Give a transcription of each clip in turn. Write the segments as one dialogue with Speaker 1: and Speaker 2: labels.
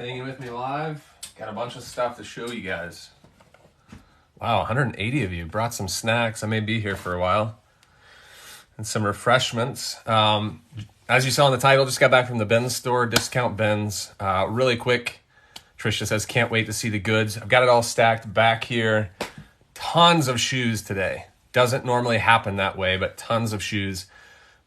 Speaker 1: Hanging with me live. Got a bunch of stuff to show you guys. Wow, 180 of you brought some snacks. I may be here for a while. And some refreshments. As you saw in the title, just got back from the Ben's store, Discount Ben's. Really quick, Trisha says, can't wait to see the goods. I've got it all stacked back here. Tons of shoes today. Doesn't normally happen that way, but tons of shoes.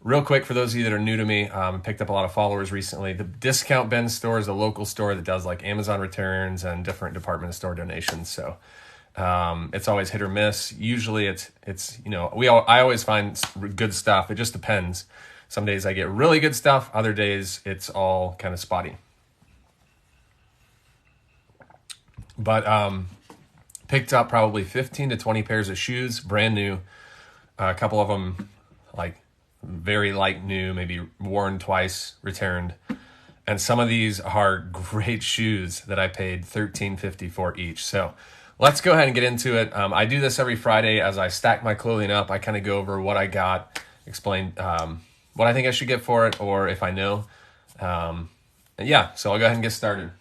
Speaker 1: Real quick, for those of you that are new to me, picked up a lot of followers recently. The Discount Ben's store is a local store that does like Amazon returns and different department store donations. So it's always hit or miss. Usually it's you know, I always find good stuff. It just depends. Some days I get really good stuff. Other days it's all kind of spotty. But picked up probably 15 to 20 pairs of shoes, brand new. A couple of them like very light new, maybe worn twice, returned. And some of these are great shoes that I paid $13.50 for each. So let's go ahead and get into it. I do this every Friday as I stack my clothing up. I kind of go over what I got, explain what I think I should get for it, or if I know. And yeah, so I'll go ahead and get started.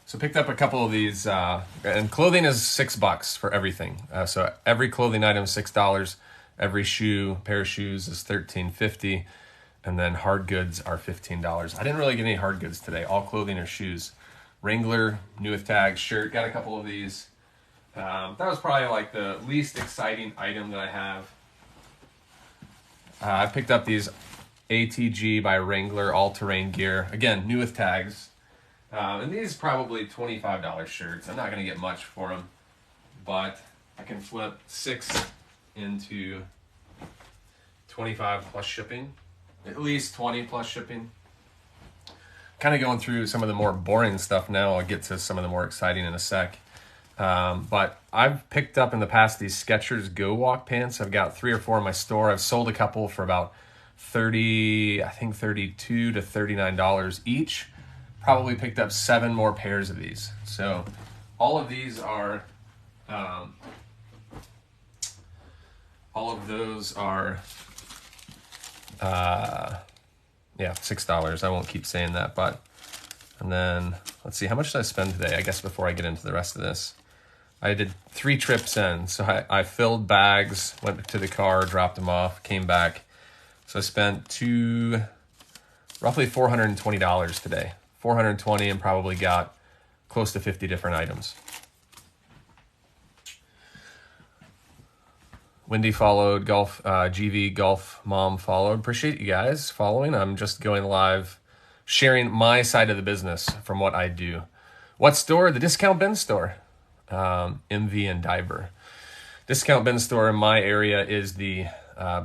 Speaker 1: So picked up a couple of these, and clothing is $6 for everything. So every clothing item is $6. Every pair of shoes is $13.50, and then hard goods are $15. I didn't really get any hard goods today. All clothing or shoes. Wrangler, new with tags, shirt. Got a couple of these. That was probably like the least exciting item that I have. I picked up these ATG by Wrangler all-terrain gear. Again, new with tags. And these probably $25 shirts. I'm not going to get much for them, but I can flip 6 into 25 plus shipping, at least 20 plus shipping. Kind of going through some of the more boring stuff now. I'll get to some of the more exciting in a sec. But I've picked up in the past these Skechers Go Walk pants. I've got 3 or 4 in my store. I've sold a couple for about $32 to $39 each. Probably picked up 7 more pairs of these. So all of these are, all of those are, yeah, $6. I won't keep saying that, but, and then let's see, how much did I spend today? I guess before I get into the rest of this, I did 3 trips in. So I filled bags, went to the car, dropped them off, came back. So I spent roughly $420 today. 420 and probably got close to 50 different items. Wendy followed, GV Golf Mom followed. Appreciate you guys following. I'm just going live, sharing my side of the business from what I do. What store? The Discount Ben's store, MV and Diver. Discount Ben's store in my area is the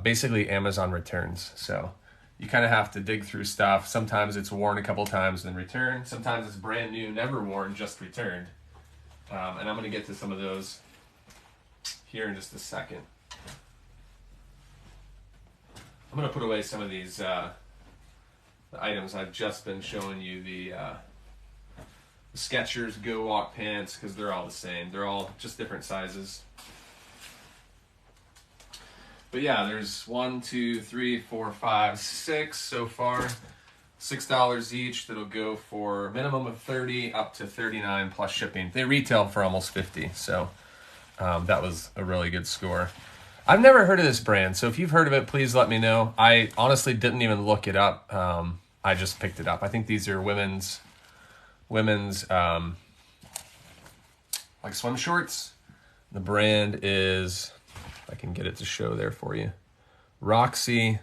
Speaker 1: basically Amazon returns. So you kind of have to dig through stuff. Sometimes it's worn a couple times and then returned. Sometimes it's brand new, never worn, just returned. And I'm going to get to some of those here in just a second. I'm going to put away some of these the items I've just been showing you, the Skechers Go Walk pants, because they're all the same. They're all just different sizes. But yeah, there's 1, 2, 3, 4, 5, 6 so far. $6 each. That'll go for a minimum of 30 up to 39 plus shipping. They retail for almost 50, so that was a really good score. I've never heard of this brand, so if you've heard of it, please let me know. I honestly didn't even look it up. I just picked it up. I think these are women's like swim shorts. The brand is, I can get it to show there for you, Roxy. I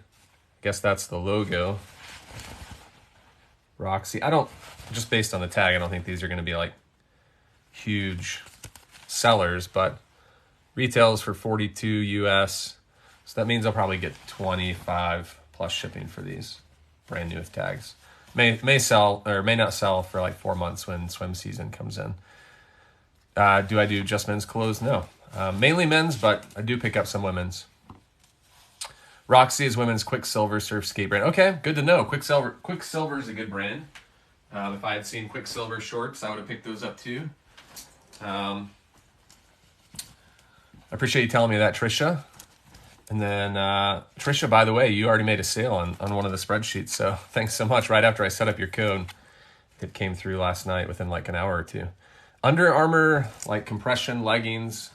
Speaker 1: guess that's the logo. Roxy. Just based on the tag, I don't think these are going to be like huge sellers, but retails for $42 US. So that means I'll probably get 25 plus shipping for these, brand new with tags. May sell or may not sell for like 4 months when swim season comes in. Do I do just men's clothes? No. Mainly men's, but I do pick up some women's. Roxy is women's Quicksilver surf skate brand. Okay, good to know. Quicksilver is a good brand. If I had seen Quicksilver shorts, I would have picked those up too. I appreciate you telling me that, Trisha. And then Trisha, by the way, you already made a sale on one of the spreadsheets. So thanks so much. Right after I set up your code, it came through last night within like an hour or two. Under Armour, like compression leggings.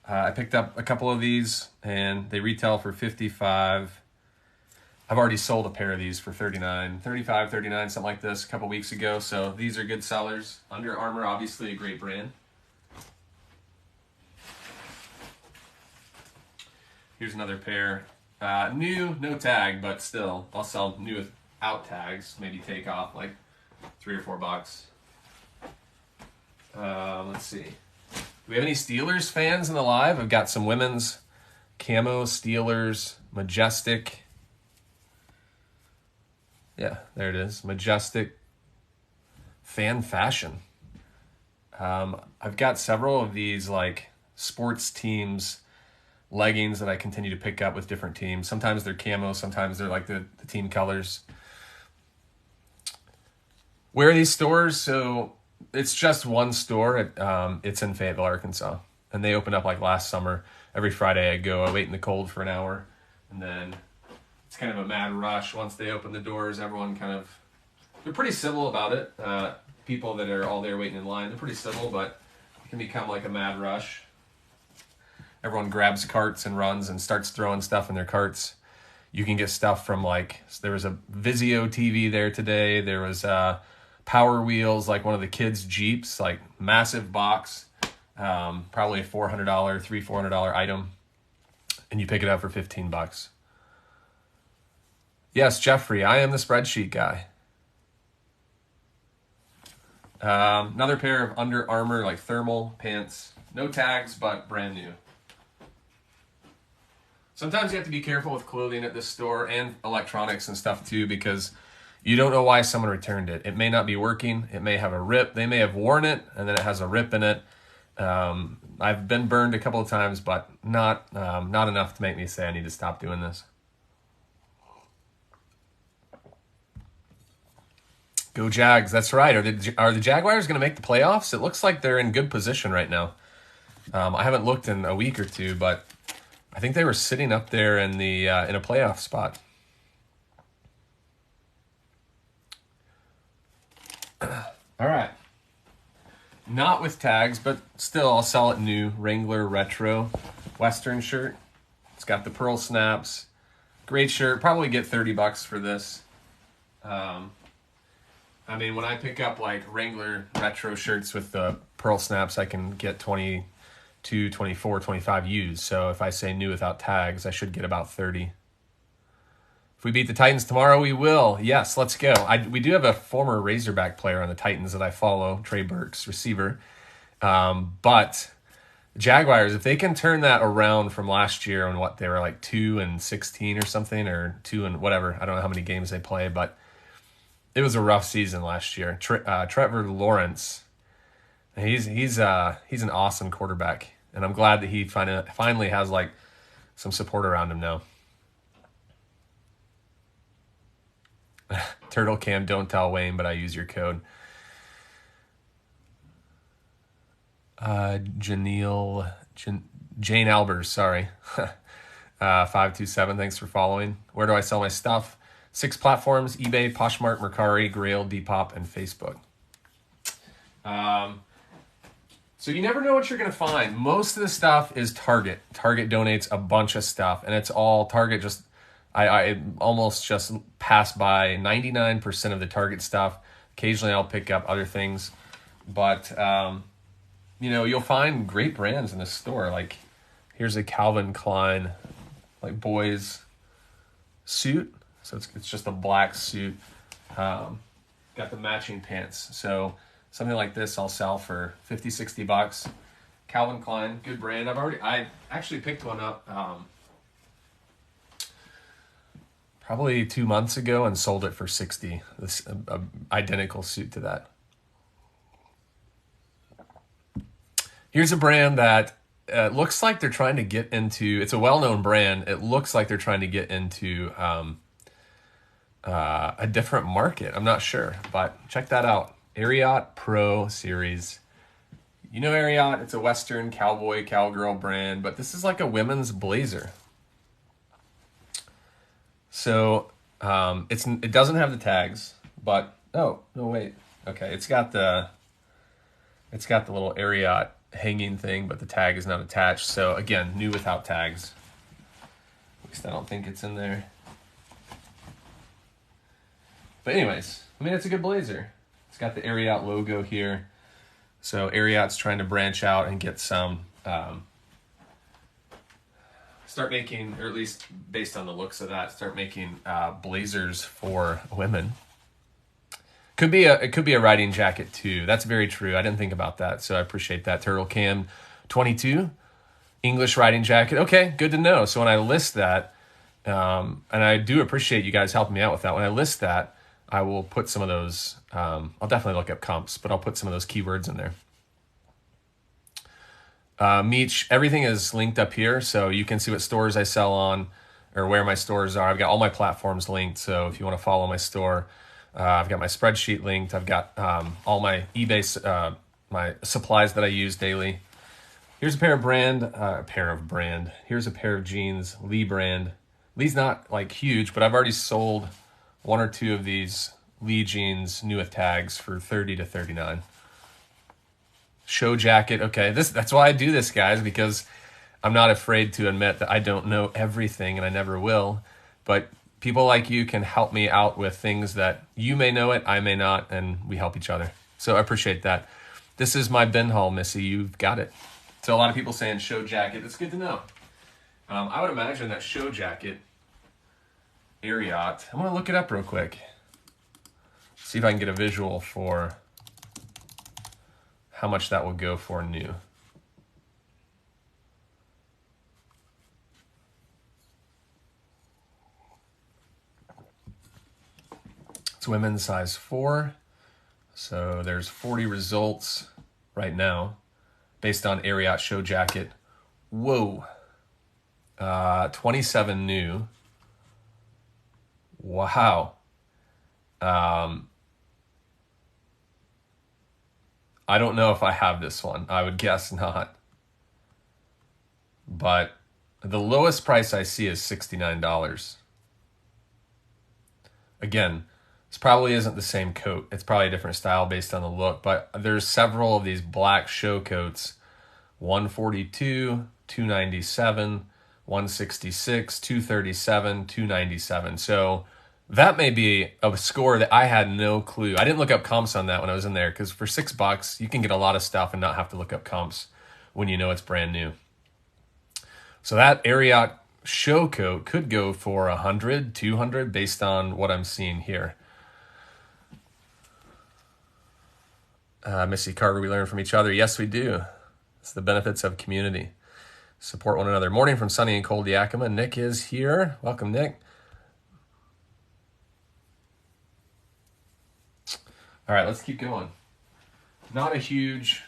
Speaker 1: I picked up a couple of these and they retail for $55. I've already sold a pair of these for $39, $35, $39, something like this a couple weeks ago. So these are good sellers. Under Armour, obviously a great brand. Here's another pair. New, no tag, but still, I'll sell new without tags. Maybe take off like $3 or $4. Let's see. Do we have any Steelers fans in the live? I've got some women's camo Steelers, Majestic. Yeah, there it is. Majestic fan fashion. I've got several of these like sports teams leggings that I continue to pick up with different teams. Sometimes they're camo, sometimes they're like the team colors. Where are these stores? So it's just one store. It's in Fayetteville, Arkansas. And they opened up like last summer. Every Friday I go, I wait in the cold for an hour. And then it's kind of a mad rush. Once they open the doors, everyone they're pretty civil about it. People that are all there waiting in line, they're pretty civil, but it can become like a mad rush. Everyone grabs carts and runs and starts throwing stuff in their carts. You can get stuff from there was a Vizio TV there today. There was Power Wheels, like one of the kids' Jeeps, like massive box, probably a $400 item, and you pick it up for $15. Yes, Jeffrey, I am the spreadsheet guy. Another pair of Under Armour, like thermal pants, no tags, but brand new. Sometimes you have to be careful with clothing at this store and electronics and stuff too, because you don't know why someone returned it. It may not be working. It may have a rip. They may have worn it and then it has a rip in it. I've been burned a couple of times, but not enough to make me say I need to stop doing this. Go Jags. That's right. Are the Jaguars going to make the playoffs? It looks like they're in good position right now. I haven't looked in a week or two, but I think they were sitting up there in a playoff spot. All right. Not with tags, but still I'll sell it new. Wrangler Retro Western shirt. It's got the pearl snaps. Great shirt. Probably get $30 for this. I mean, when I pick up like Wrangler Retro shirts with the pearl snaps, I can get 22, 24, 25 used. So if I say new without tags, I should get about 30. If we beat the Titans tomorrow, we will. Yes, let's go. We do have a former Razorback player on the Titans that I follow, Trey Burks, receiver. But Jaguars, if they can turn that around from last year on what they were like 2-16 or something, or 2 and whatever. I don't know how many games they play, but it was a rough season last year. Trevor Lawrence, he's an awesome quarterback, and I'm glad that he finally has like some support around him now. Turtle Cam, don't tell Wayne, but I use your code. Jane Albers, sorry. 527, thanks for following. Where do I sell my stuff? 6 platforms: eBay, Poshmark, Mercari, Grail, Depop, and Facebook. So you never know what you're going to find. Most of the stuff is Target. Target donates a bunch of stuff, and it's all Target. Just I almost just pass by 99% of the Target stuff. Occasionally I'll pick up other things, but you'll find great brands in this store. Like here's a Calvin Klein like boys suit. So it's just a black suit. Got the matching pants. So something like this I'll sell for $50-$60. Calvin Klein, good brand. I actually picked one up probably 2 months ago and sold it for $60. This identical suit to that. Here's a brand that looks like they're trying to get into. It's a well-known brand. It looks like they're trying to get into a different market. I'm not sure, but check that out. Ariat Pro Series. Ariat, it's a Western cowboy, cowgirl brand, but this is like a women's blazer. So it doesn't have the tags, but oh no, wait. Okay, it's got the little Ariat hanging thing, but the tag is not attached. So again, new without tags. At least I don't think it's in there. But anyways, I mean, it's a good blazer. It's got the Ariat logo here. So Ariat's trying to branch out and get some, start making, or at least based on the looks of that, start making blazers for women. It could be a riding jacket too. That's very true. I didn't think about that, so I appreciate that. Turtle Cam 22, English riding jacket. Okay, good to know. So when I list that, and I do appreciate you guys helping me out with that. When I list that, I will put some of those, I'll definitely look up comps, but I'll put some of those keywords in there. Meech, everything is linked up here, so you can see what stores I sell on or where my stores are. I've got all my platforms linked, so if you want to follow my store, I've got my spreadsheet linked. I've got all my eBay, my supplies that I use daily. Here's a pair of brand. Here's a pair of jeans, Lee brand. Lee's not like huge, but I've already sold one or two of these Lee jeans new with tags for $30 to $39. Show jacket. Okay, that's why I do this, guys, because I'm not afraid to admit that I don't know everything, and I never will. But people like you can help me out with things that you may know it, I may not, and we help each other. So I appreciate that. This is my bin haul, Missy. You've got it. So a lot of people saying show jacket. It's good to know. I would imagine that show jacket, Ariat. I'm going to look it up real quick. See if I can get a visual for how much that will go for new. It's women's size 4. So there's 40 results right now based on Ariat show jacket. Whoa. 27 new. Wow. I don't know if I have this one. I would guess not. But the lowest price I see is $69. Again, this probably isn't the same coat. It's probably a different style based on the look, but there's several of these black show coats. 142, 297, 166, 237, 297. So that may be a score that I had no clue. I didn't look up comps on that when I was in there, because for $6, you can get a lot of stuff and not have to look up comps when you know it's brand new. So that Ariat show coat could go for 100, 200 based on what I'm seeing here. Missy Carter, we learn from each other. Yes, we do. It's the benefits of community. Support one another. Morning from sunny and cold Yakima. Nick is here. Welcome, Nick. All right, let's keep going. Not a huge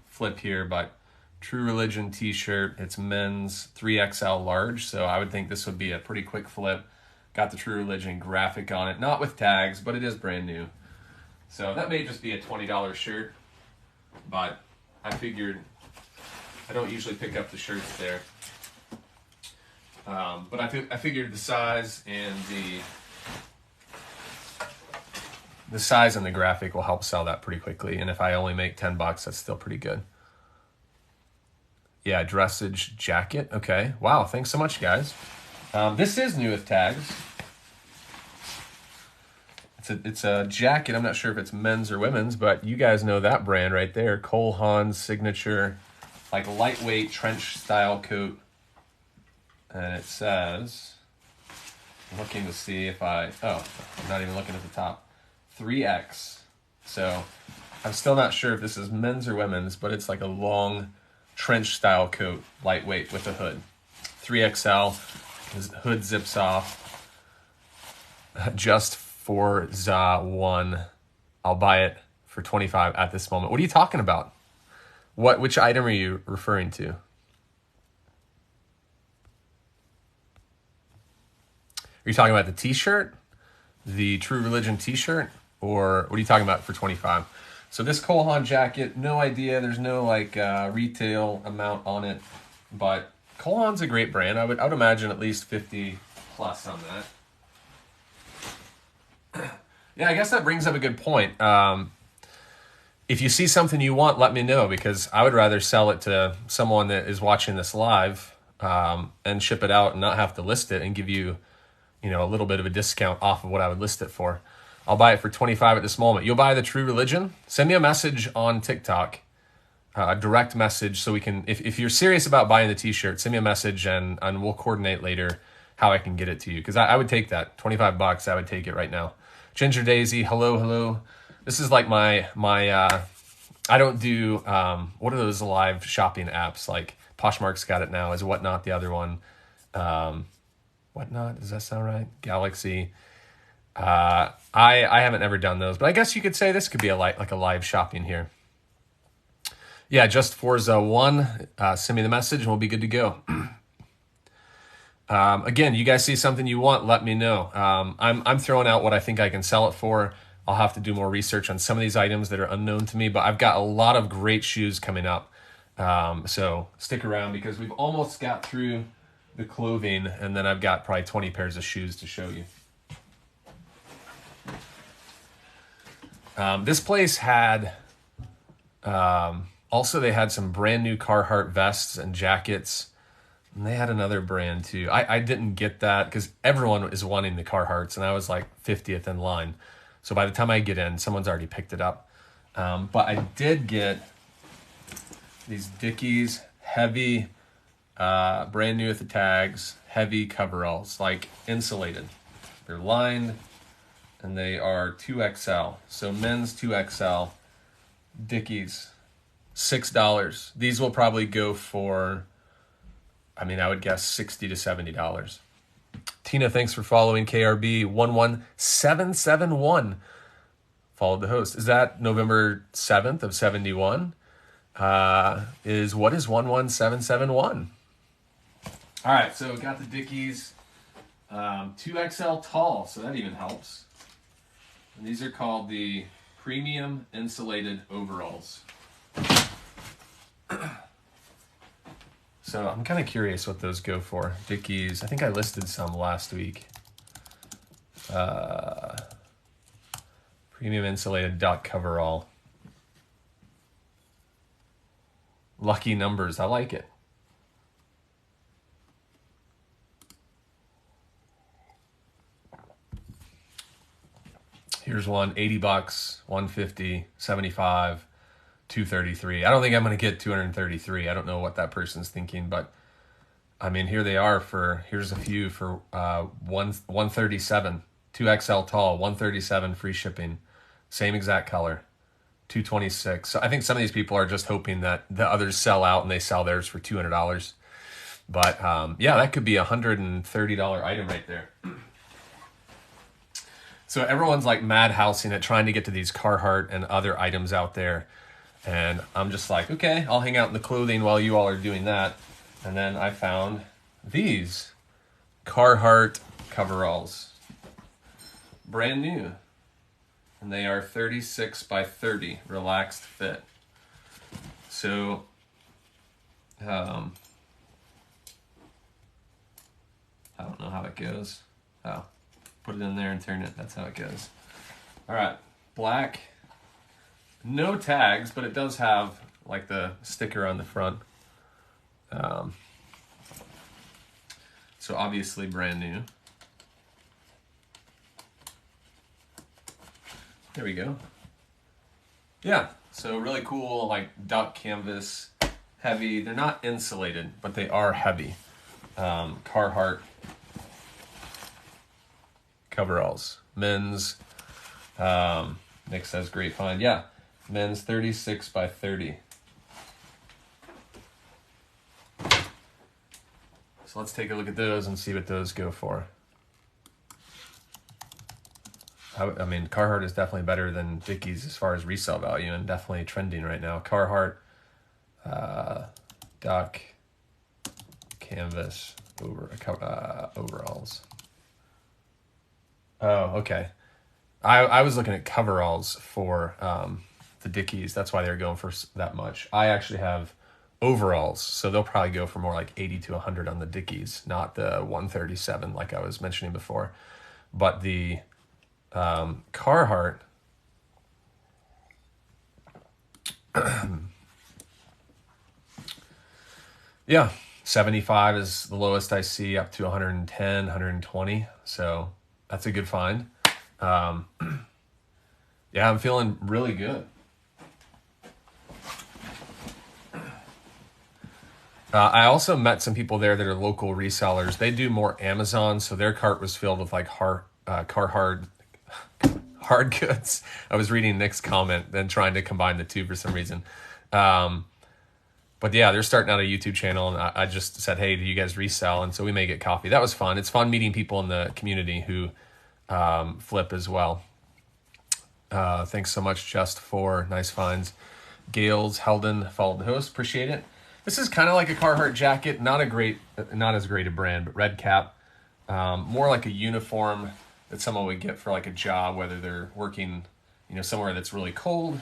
Speaker 1: flip here, but True Religion t-shirt. It's men's 3XL large, so I would think this would be a pretty quick flip. Got the True Religion graphic on it, not with tags, but it is brand new. So that may just be a $20 shirt, but I figured I don't usually pick up the shirts there. But I figured the size and the size and the graphic will help sell that pretty quickly. And if I only make $10, that's still pretty good. Yeah, dressage jacket. Okay. Wow. Thanks so much, guys. This is new with tags. It's a jacket. I'm not sure if it's men's or women's, but you guys know that brand right there. Cole Haan's signature, like lightweight trench style coat. And it says, I'm looking to see if I'm not even looking at the top. 3X. So I'm still not sure if this is men's or women's, but it's like a long trench style coat, lightweight with a hood. 3XL. His hood zips off. Just for ZA1. I'll buy it for $25 at this moment. What are you talking about? Which item are you referring to? Are you talking about the t-shirt? The True Religion t-shirt? Or what are you talking about for $25? So this Cole Haan jacket, no idea. There's no retail amount on it, but Cole Haan's a great brand. I would imagine at least 50 plus on that. Yeah, I guess that brings up a good point. If you see something you want, let me know, because I would rather sell it to someone that is watching this live and ship it out and not have to list it and give you, a little bit of a discount off of what I would list it for. I'll buy it for $25 at this moment. You'll buy the True Religion? Send me a message on TikTok, a direct message, so we can, if you're serious about buying the t-shirt, send me a message and we'll coordinate later how I can get it to you. Because I would take that, $25, I would take it right now. Ginger Daisy, hello. This is like my I don't do, what are those live shopping apps? Like Poshmark's got it now. Is Whatnot the other one? Whatnot, does that sound right? Galaxy. I haven't ever done those, but I guess you could say this could be like a live shopping here. Yeah, just Forza 1. Send me the message and we'll be good to go. Again, you guys see something you want, let me know. I'm throwing out what I think I can sell it for. I'll have to do more research on some of these items that are unknown to me, but I've got a lot of great shoes coming up. So stick around, because we've almost got through the clothing, and then I've got probably 20 pairs of shoes to show you. This place had, also they had some brand new Carhartt vests and jackets, and they had another brand too. I didn't get that because everyone is wanting the Carhartts, and I was like 50th in line. So by the time I get in, someone's already picked it up. But I did get these Dickies heavy, brand new with the tags, heavy coveralls, like insulated. They're lined, and they are 2XL. So men's 2XL, Dickies, $6. These will probably go for, I would guess $60 to $70. Tina, thanks for following. KRB 11771 followed the host. Is that November 7th of 71? What is 11771? All right, so got the Dickies, 2XL tall, so that even helps. And these are called the premium insulated overalls. So I'm kind of curious what those go for. Dickies, I think I listed some last week. Premium insulated duck coverall. Lucky numbers, I like it. Here's one, $80, $150, $75, $233. I don't think I'm going to get $233. I don't know what that person's thinking, but here they are here's a few for $137, 2XL tall, $137 free shipping, same exact color, $226. So I think some of these people are just hoping that the others sell out and they sell theirs for $200. But yeah, that could be a $130 item right there. So everyone's like madhousing it, trying to get to these Carhartt and other items out there. And I'm just like, okay, I'll hang out in the clothing while you all are doing that. And then I found these Carhartt coveralls. Brand new. And they are 36 by 30, relaxed fit. So, I don't know how it goes. Oh. Put it in there and turn it. That's how it goes. All right, black. No tags, but it does have like the sticker on the front. So obviously brand new. There we go. Yeah, so really cool, like duck canvas, heavy. They're not insulated, but they are heavy. Carhartt coveralls. Men's, Nick says great find. Yeah, men's 36 by 30. So let's take a look at those and see what those go for. Carhartt is definitely better than Dickies as far as resale value, and definitely trending right now. Carhartt, duck, canvas, overalls. Oh, okay. I was looking at coveralls for the Dickies. That's why they were going for that much. I actually have overalls. So they'll probably go for more like 80 to 100 on the Dickies, not the 137 like I was mentioning before. But the Carhartt, yeah, 75 is the lowest I see, up to 110, 120. So that's a good find. Yeah, I'm feeling really good. I also met some people there that are local resellers. They do more Amazon, so their cart was filled with like Carhartt hard goods. I was reading Nick's comment, then trying to combine the two for some reason. But yeah, they're starting out a YouTube channel, and I just said, hey, do you guys resell? And so we may get coffee. That was fun. It's fun meeting people in the community who flip as well. Thanks so much, Just, for nice finds. Gales Helden followed the host. Appreciate it. This is kind of like a Carhartt jacket. Not as great a brand, but red cap. More like a uniform that someone would get for like a job, whether they're working, somewhere that's really cold.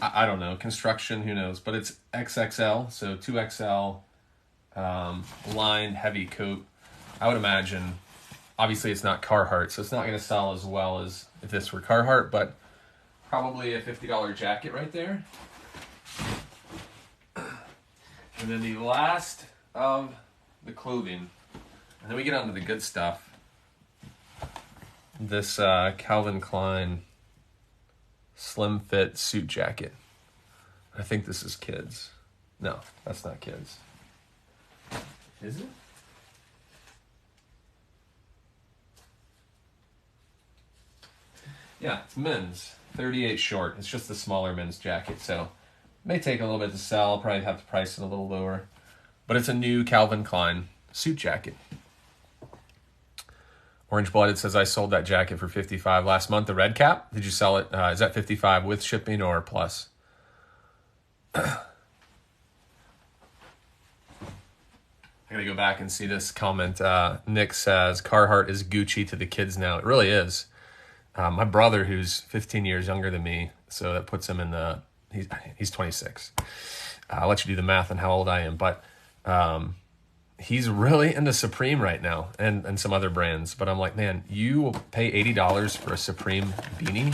Speaker 1: I don't know, construction, who knows? But it's XXL, so 2XL, lined, heavy coat. I would imagine, obviously it's not Carhartt, so it's not going to sell as well as if this were Carhartt, but probably a $50 jacket right there. And then the last of the clothing, and then we get on to the good stuff. This Calvin Klein slim fit suit jacket. I think this is kids. No, that's not kids. Is it? Yeah, it's men's. 38 short. It's just the smaller men's jacket, so may take a little bit to sell. I'll probably have to price it a little lower. But it's a new Calvin Klein suit jacket. Orange Blooded says, I sold that jacket for $55 last month. The red cap, did you sell it? Is that $55 with shipping or plus? I gotta go back and see this comment. Nick says, Carhartt is Gucci to the kids now. It really is. My brother, who's 15 years younger than me, so that puts him in the... He's 26. I'll let you do the math on how old I am, but he's really into Supreme right now and some other brands. But I'm like, man, you will pay $80 for a Supreme beanie?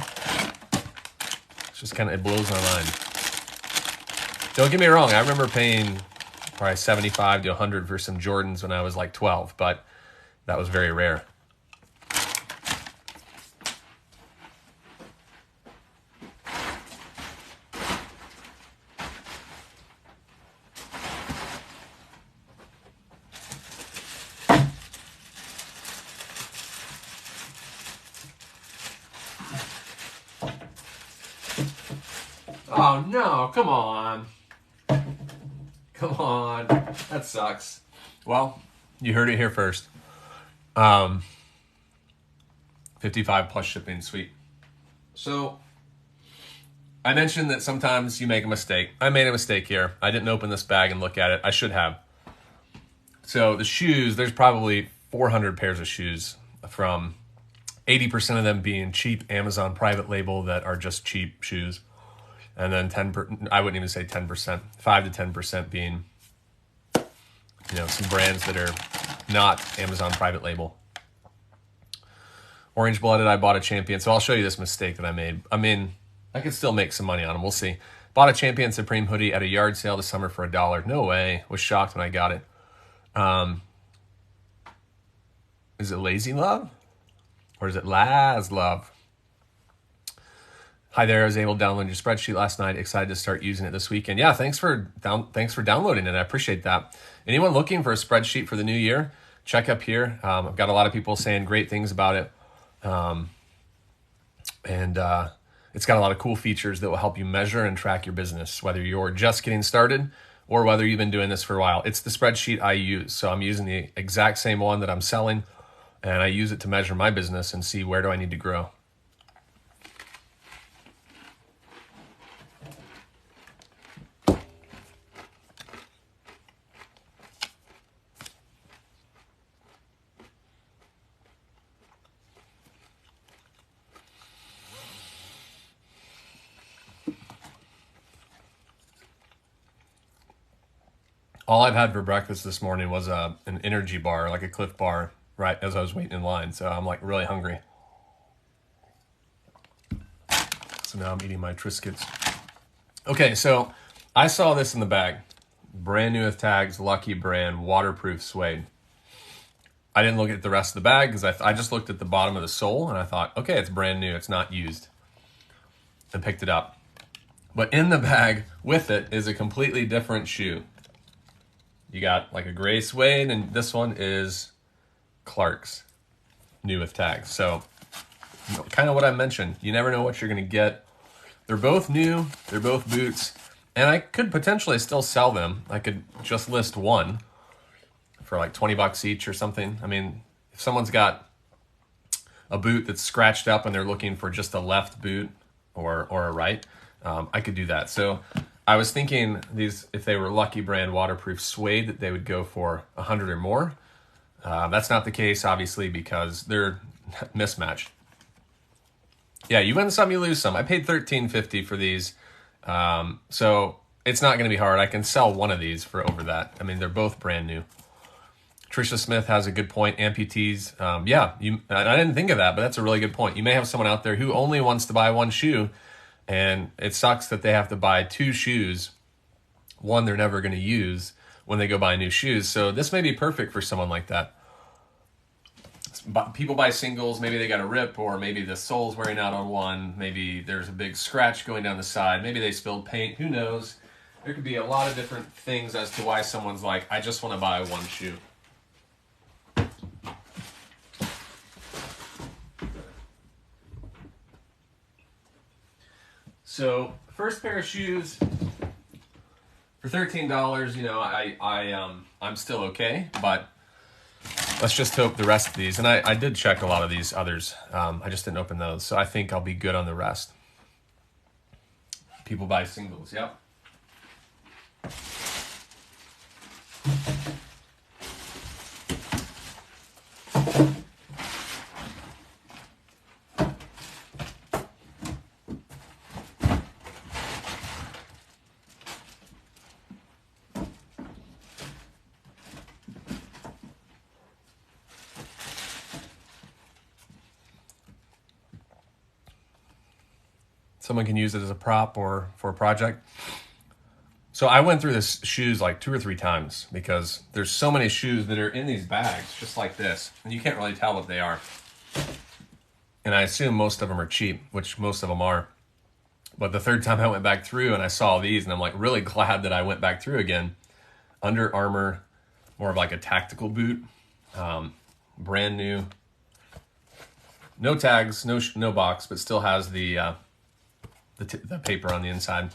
Speaker 1: It's just kind of, it blows my mind. Don't get me wrong, I remember paying probably 75 to 100 for some Jordans when I was like 12, but that was very rare. Oh no, come on. Come on. That sucks. Well, you heard it here first. 55 plus shipping, sweet. So, I mentioned that sometimes you make a mistake. I made a mistake here. I didn't open this bag and look at it. I should have. So the shoes, there's probably 400 pairs of shoes, from 80% of them being cheap Amazon private label that are just cheap shoes. And then I wouldn't even say 10%, 5 to 10% being, some brands that are not Amazon private label. Orange Blooded, I bought a Champion. So I'll show you this mistake that I made. I mean, I could still make some money on them. We'll see. Bought a Champion Supreme hoodie at a yard sale this summer for $1. No way. Was shocked when I got it. Is it Lazy Love? Or is it Laz Love? Hi there, I was able to download your spreadsheet last night. Excited to start using it this weekend. Yeah, thanks for downloading it. I appreciate that. Anyone looking for a spreadsheet for the new year, check up here. I've got a lot of people saying great things about it. It's got a lot of cool features that will help you measure and track your business, whether you're just getting started or whether you've been doing this for a while. It's the spreadsheet I use. So I'm using the exact same one that I'm selling, and I use it to measure my business and see where do I need to grow. All I've had for breakfast this morning was an energy bar, like a Cliff Bar, right as I was waiting in line. So I'm like really hungry. So now I'm eating my Triscuits. Okay, so I saw this in the bag. Brand new with tags, Lucky brand, waterproof suede. I didn't look at the rest of the bag because I just looked at the bottom of the sole and I thought, okay, it's brand new, it's not used. And picked it up. But in the bag with it is a completely different shoe. You got like a gray suede, and this one is Clark's, new with tags. So kind of what I mentioned. You never know what you're going to get. They're both new. They're both boots. And I could potentially still sell them. I could just list one for like 20 bucks each or something. I mean, if someone's got a boot that's scratched up and they're looking for just a left boot or a right, I could do that. So I was thinking these, if they were Lucky brand waterproof suede, that they would go for 100 or more. That's not the case, obviously, because they're mismatched. Yeah, you win some, you lose some. I paid $13.50 for these. So it's not going to be hard. I can sell one of these for over that. I mean, they're both brand new. Trisha Smith has a good point. Amputees. I didn't think of that, but that's a really good point. You may have someone out there who only wants to buy one shoe, and it sucks that they have to buy two shoes. One they're never going to use when they go buy new shoes. So this may be perfect for someone like that. People buy singles, maybe they got a rip, or maybe the sole's wearing out on one, maybe there's a big scratch going down the side, maybe they spilled paint, who knows? There could be a lot of different things as to why someone's like, I just want to buy one shoe. So, first pair of shoes for $13, you know, I'm still okay, but let's just hope the rest of these, and I did check a lot of these others, I just didn't open those, so I think I'll be good on the rest. People buy singles, yep. Someone can use it as a prop or for a project. So I went through this shoes like 2 or 3 times because there's so many shoes that are in these bags just like this, and you can't really tell what they are. And I assume most of them are cheap, which most of them are. But the third time I went back through and I saw these, and I'm like really glad that I went back through again. Under Armour, more of like a tactical boot, brand new, no tags, no box, but still has the paper on the inside.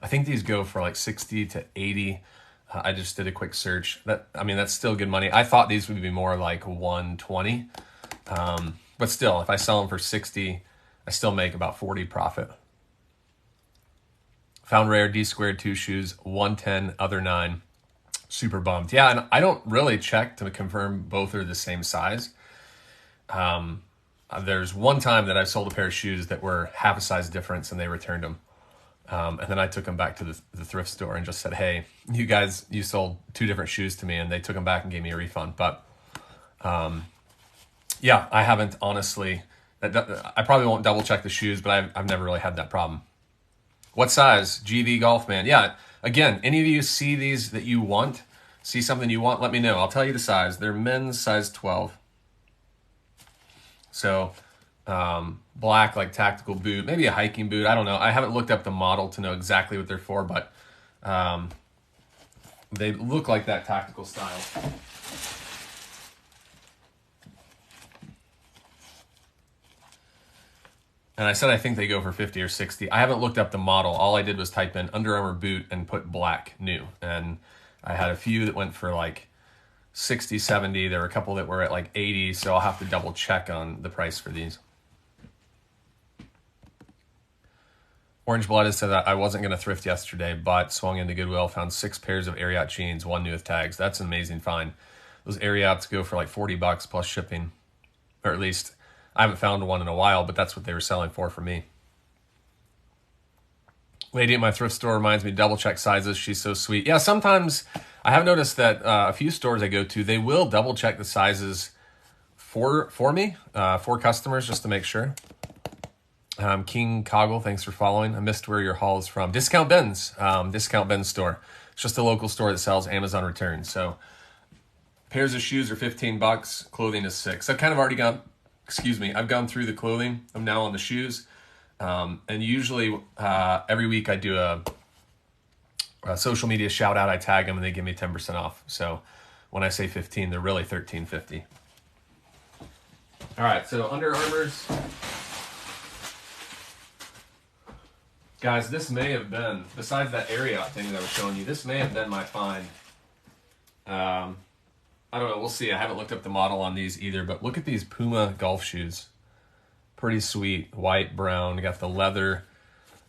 Speaker 1: I think these go for like 60 to 80. I just did a quick search. That's still good money. I thought these would be more like 120. But still, if I sell them for 60, I still make about 40 profit. Found rare D² 2 shoes, 110, other 9. Super bummed. Yeah, and I don't really check to confirm both are the same size. There's one time that I sold a pair of shoes that were half a size difference and they returned them. And then I took them back to the thrift store and just said, hey, you sold 2 different shoes to me, and they took them back and gave me a refund. But yeah, I haven't honestly, I probably won't double check the shoes, but I've never really had that problem. What size? GV Golf Man. Yeah, again, any of you see these that you want, see something you want, let me know. I'll tell you the size. They're men's size 12. So black, like tactical boot, maybe a hiking boot. I don't know. I haven't looked up the model to know exactly what they're for, but they look like that tactical style. And I said I think they go for 50 or 60. I haven't looked up the model. All I did was type in Under Armour boot and put black new. And I had a few that went for like 60, 70. There were a couple that were at like 80, so I'll have to double check on the price for these. Orange Blood has said that I wasn't going to thrift yesterday, but swung into Goodwill, found 6 pairs of Ariat jeans, 1 new with tags. That's an amazing find. Those Ariats go for like 40 bucks plus shipping, or at least I haven't found one in a while, but that's what they were selling for me. Lady at my thrift store reminds me to double check sizes. She's so sweet. Yeah, sometimes I have noticed that a few stores I go to, they will double check the sizes for me, for customers, just to make sure. King Coggle, thanks for following. I missed where your haul is from. Discount Ben's store. It's just a local store that sells Amazon returns. So pairs of shoes are $15. Clothing is $6. I've kind of already I've gone through the clothing. I'm now on the shoes. And usually every week I do a social media shout out. I tag them and they give me 10% off. So when I say 15, they're really $13.50. All right, so Under Armour's. Guys, this may have been, besides that Ariat thing that I was showing you, this may have been my find. I don't know, we'll see. I haven't looked up the model on these either, but look at these Puma golf shoes. Pretty sweet, white, brown. Got the leather,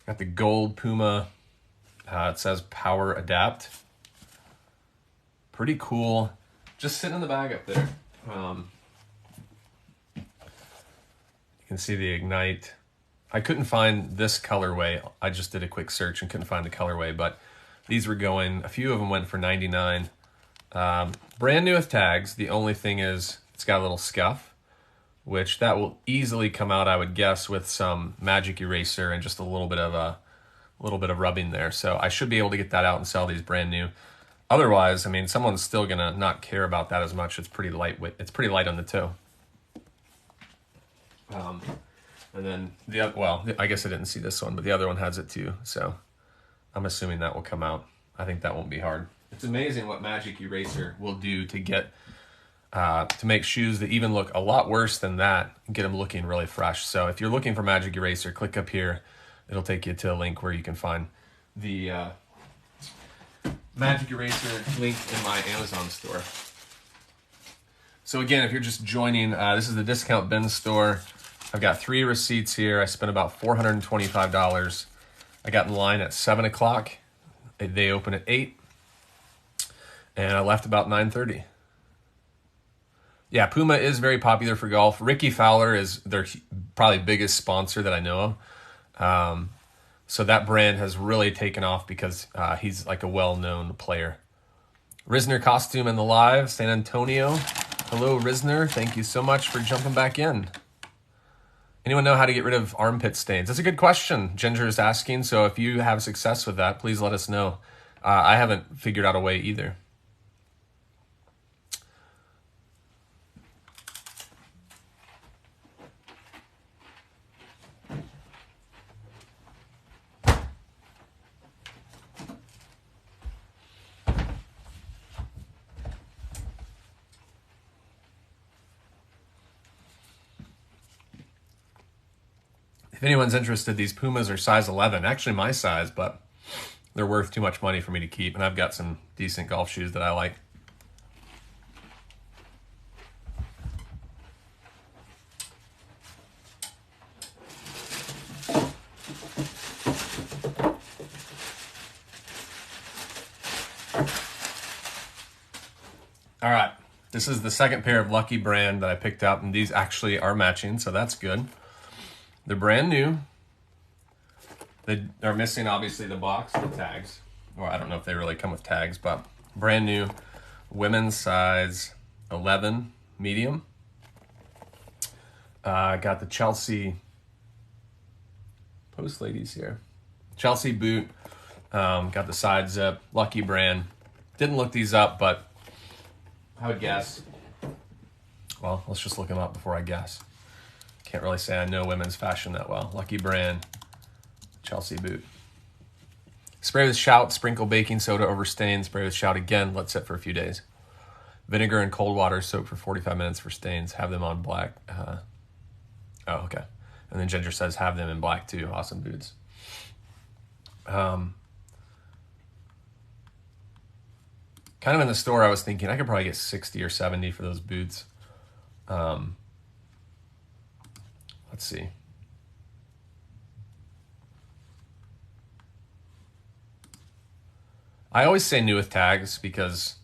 Speaker 1: got the gold Puma. It says Power Adapt. Pretty cool. Just sitting in the bag up there. You can see the Ignite. I couldn't find this colorway. I just did a quick search and couldn't find the colorway, but these were going, a few of them went for $99. Brand new with tags. The only thing is it's got a little scuff, which that will easily come out, I would guess, with some magic eraser and just a little bit of rubbing there. So I should be able to get that out and sell these brand new. Otherwise, I mean, someone's still gonna not care about that as much. It's pretty lightweight. It's pretty light on the toe. And then I guess I didn't see this one, but the other one has it too. So I'm assuming that will come out. I think that won't be hard. It's amazing what magic eraser will do to get to make shoes that even look a lot worse than that, get them looking really fresh. So if you're looking for magic eraser, click up here. It'll take you to a link where you can find the magic eraser link in my Amazon store. So again, if you're just joining, this is the Discount Bin store. I've got 3 receipts here. I spent about $425. I got in line at 7 o'clock. They open at 8. And I left about 9:30. Yeah, Puma is very popular for golf. Ricky Fowler is their probably biggest sponsor that I know of. So that brand has really taken off because he's like a well-known player. Risner Costume in the live, San Antonio. Hello, Risner. Thank you so much for jumping back in. Anyone know how to get rid of armpit stains? That's a good question. Ginger is asking. So if you have success with that, please let us know. I haven't figured out a way either. If anyone's interested, these Pumas are size 11. Actually my size, but they're worth too much money for me to keep. And I've got some decent golf shoes that I like. All right. This is the second pair of Lucky Brand that I picked up, and these actually are matching, so that's good. They're brand new. They are missing, obviously, the box, the tags. Or I don't know if they really come with tags, but brand new. Women's size 11, medium. Got the Chelsea post ladies here. Chelsea boot. Got the side zip. Lucky Brand. Didn't look these up, but I would guess. Well, let's just look them up before I guess. Can't really say I know women's fashion that well. Lucky Brand, Chelsea boot. Spray with Shout, sprinkle baking soda over stain. Spray with Shout again, let sit for a few days. Vinegar and cold water, soak for 45 minutes for stains. Have them on black. Oh, okay. And then Ginger says have them in black too. Awesome boots. Kind of in the store, I was thinking I could probably get 60 or 70 for those boots. Let's see. I always say new with tags because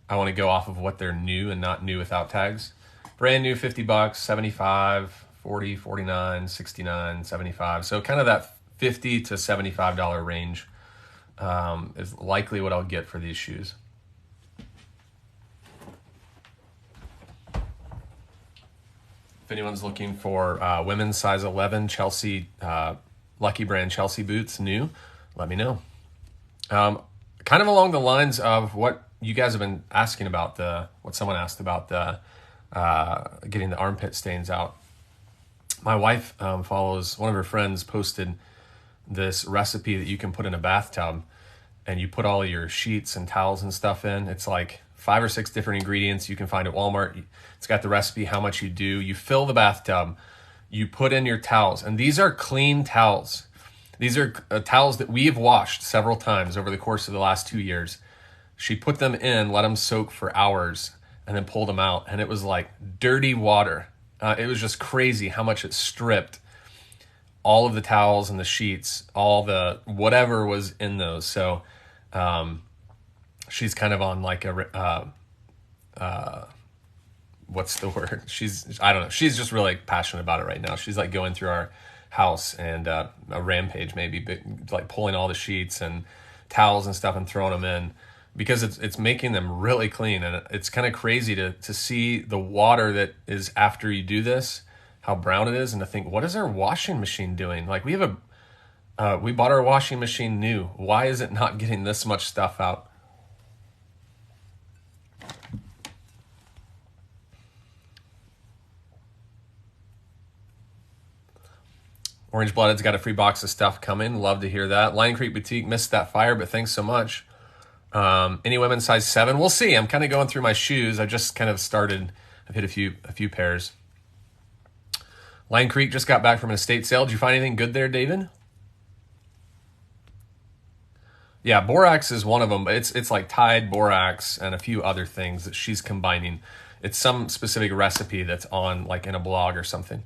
Speaker 1: I want to go off of what they're new and not new without tags. Brand new, $50, 75, 40, 49, 69, 75. So kind of that $50 to $75 range is likely what I'll get for these shoes. If anyone's looking for women's size 11 Chelsea, Lucky Brand Chelsea boots, new, let me know. Kind of along the lines of what you guys have been asking about, what someone asked about the getting the armpit stains out. My wife follows, one of her friends posted this recipe that you can put in a bathtub, and you put all of your sheets and towels and stuff in. It's like 5 or 6 different ingredients you can find at Walmart. It's got the recipe, how much you do. You fill the bathtub, you put in your towels, and these are clean towels. These are towels that we have washed several times over the course of the last 2 years. She put them in, let them soak for hours, and then pulled them out, and it was like dirty water. It was just crazy how much it stripped all of the towels and the sheets, all the whatever was in those. So she's kind of on like a what's the word? I don't know. She's just really passionate about it right now. She's like going through our house and a rampage maybe, but like pulling all the sheets and towels and stuff and throwing them in, because it's making them really clean. And it's kind of crazy to see the water that is after you do this, how brown it is, and to think, what is our washing machine doing? Like we bought our washing machine new. Why is it not getting this much stuff out? Orange Blooded's got a free box of stuff coming. Love to hear that. Lion Creek Boutique, missed that fire, but thanks so much. Any women size 7? We'll see. I'm kind of going through my shoes. I just kind of started. I've hit a few pairs. Lion Creek just got back from an estate sale. Did you find anything good there, David? Yeah, borax is one of them, but it's like Tide, borax, and a few other things that she's combining. It's some specific recipe that's on like in a blog or something.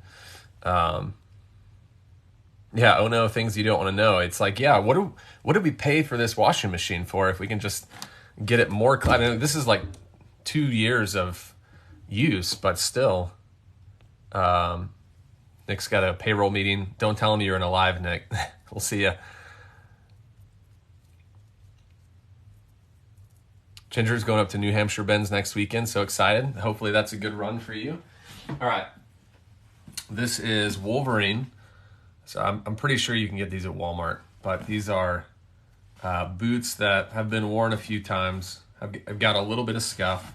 Speaker 1: Yeah, oh no, things you don't want to know. It's like, yeah, what do we pay for this washing machine for if we can just get it more? I mean, this is like 2 years of use, but still. Nick's got a payroll meeting. Don't tell him you're in a live, Nick. We'll see ya. Ginger's going up to New Hampshire Bends next weekend. So excited. Hopefully that's a good run for you. All right. This is Wolverine. So I'm pretty sure you can get these at Walmart, but these are boots that have been worn a few times. I've got a little bit of scuff,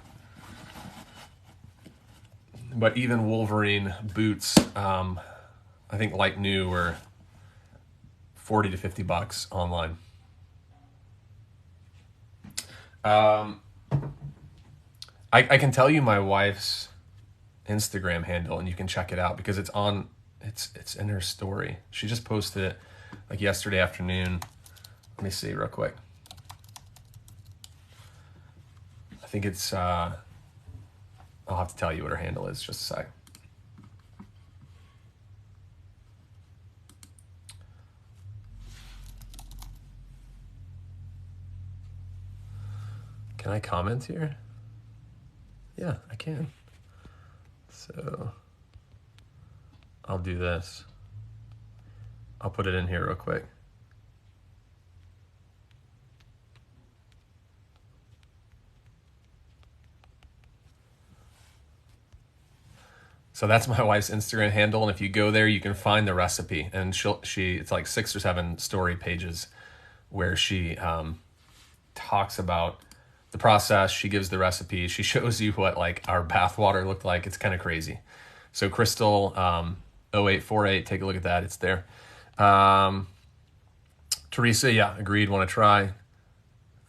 Speaker 1: but even Wolverine boots, I think like new, were $40 to $50 online. I can tell you my wife's Instagram handle, and you can check it out because it's in her story. She just posted it like yesterday afternoon. Let me see real quick. I think it's, I'll have to tell you what her handle is, just a sec. Can I comment here? Yeah, I can. So I'll do this. I'll put it in here real quick. So that's my wife's Instagram handle, and if you go there, you can find the recipe. And it's like 6 or 7 story pages where she talks about the process. She gives the recipe. She shows you what like our bath water looked like. It's kind of crazy. So Crystal 0848, take a look at that. It's there. Teresa, yeah, agreed. Want to try.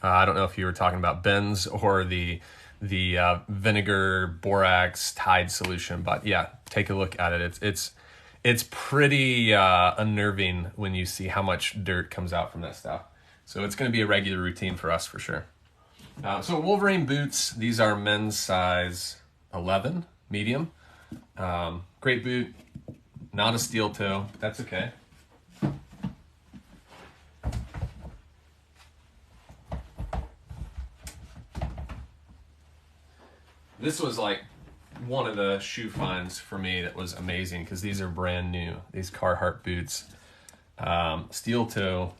Speaker 1: I don't know if you were talking about Ben's or the vinegar borax Tide solution, but yeah, take a look at it. It's pretty unnerving when you see how much dirt comes out from that stuff. So it's going to be a regular routine for us for sure. So Wolverine boots, these are men's size 11, medium. Great boot, not a steel toe, but that's okay. This was like one of the shoe finds for me that was amazing because these are brand new. These Carhartt boots. Steel toe,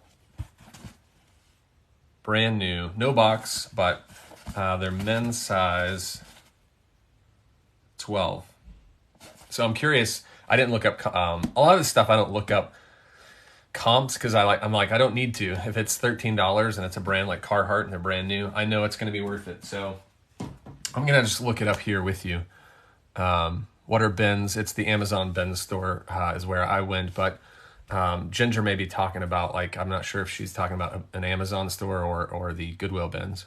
Speaker 1: brand new, no box, but they're men's size 12. So I'm curious. I didn't look up a lot of this stuff. I don't look up comps because I'm like I don't need to. If it's $13 and it's a brand like Carhartt and they're brand new, I know it's going to be worth it. So I'm gonna just look it up here with you. What are bins? It's the Amazon bin store is where I went, but Ginger may be talking about, like, I'm not sure if she's talking about an Amazon store or the Goodwill bins.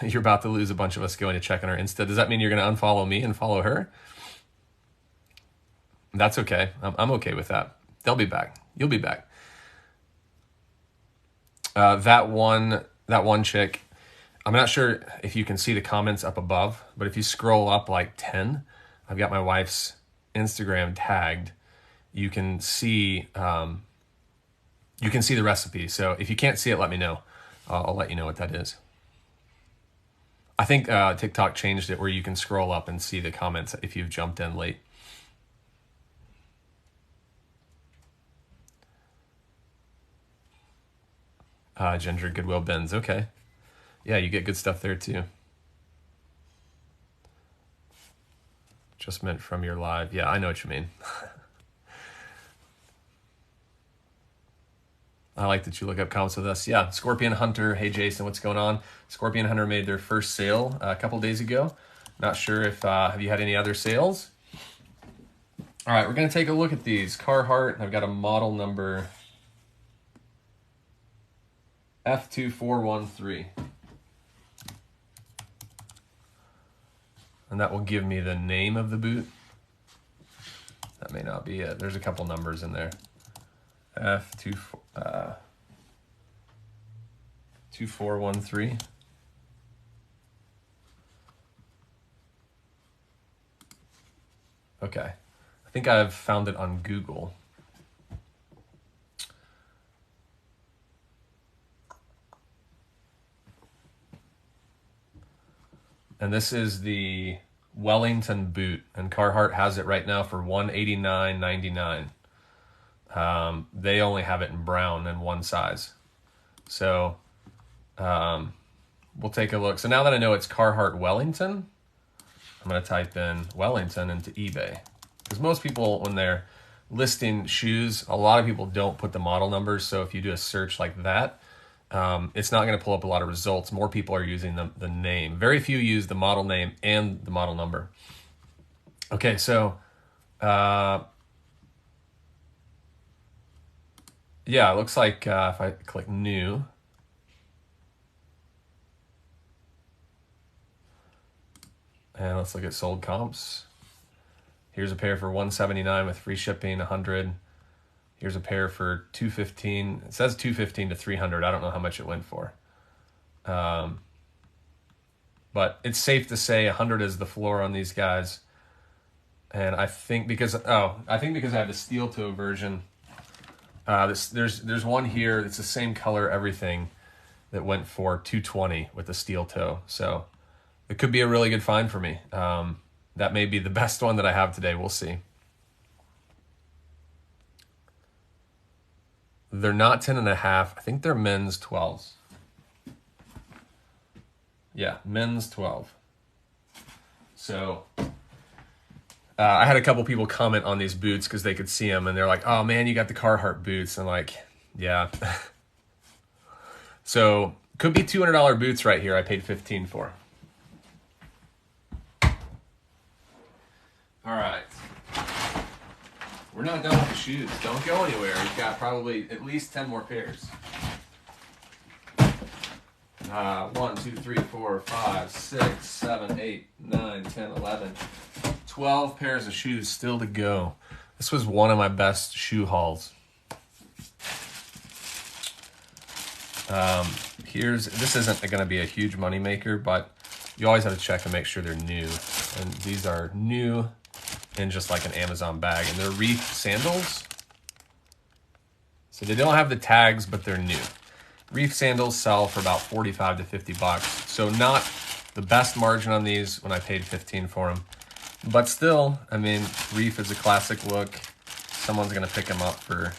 Speaker 1: You're about to lose a bunch of us going to check on her Insta. Does that mean you're going to unfollow me and follow her? That's okay. I'm okay with that. They'll be back. You'll be back. That one chick, I'm not sure if you can see the comments up above, but if you scroll up like 10, I've got my wife's Instagram tagged. You can see the recipe. So if you can't see it, let me know. I'll let you know what that is. I think TikTok changed it where you can scroll up and see the comments if you've jumped in late. Ginger, Goodwill bins. Okay. Yeah, you get good stuff there too. Just meant from your live. Yeah, I know what you mean. I like that you look up comments with us. Yeah, Scorpion Hunter. Hey, Jason, what's going on? Scorpion Hunter made their first sale a couple days ago. Not sure if, have you had any other sales? All right, we're going to take a look at these. Carhartt, I've got a model number F2413. And that will give me the name of the boot. That may not be it. There's a couple numbers in there. F2413. Okay. I think I've found it on Google. And this is the Wellington boot, and Carhartt has it right now for $189.99. They only have it in brown and one size. So we'll take a look. So now that I know it's Carhartt Wellington, I'm going to type in Wellington into eBay. Because most people, when they're listing shoes, a lot of people don't put the model numbers. So if you do a search like that, it's not going to pull up a lot of results. More people are using the name. Very few use the model name and the model number. Okay, so yeah, it looks like if I click new, and let's look at sold comps. Here's a pair for $179 with free shipping, $100. Here's a pair for $215. It says $215 to $300. I don't know how much it went for. But it's safe to say $100 is the floor on these guys. And I think because I have the steel toe version. There's one here that's the same color, everything, that went for $220 with the steel toe. So it could be a really good find for me. That may be the best one that I have today. We'll see. They're not 10.5. I think they're men's 12s. Yeah, men's 12. So I had a couple people comment on these boots because they could see them, and they're like, "Oh man, you got the Carhartt boots." I'm like, "Yeah." So could be $200 boots right here. I paid $15 for. All right. We're not done with the shoes. Don't go anywhere. We've got probably at least 10 more pairs. 1, 2, 3, 4, 5, 6, 7, 8, 9, 10, 11, 12 pairs of shoes still to go. This was one of my best shoe hauls. This isn't going to be a huge money maker, but you always have to check and make sure they're new. And these are new in just like an Amazon bag, and they're Reef sandals. So they don't have the tags, but they're new. Reef sandals sell for about $45 to $50. So not the best margin on these when I paid $15 for them. But still, I mean, Reef is a classic look. Someone's going to pick them up for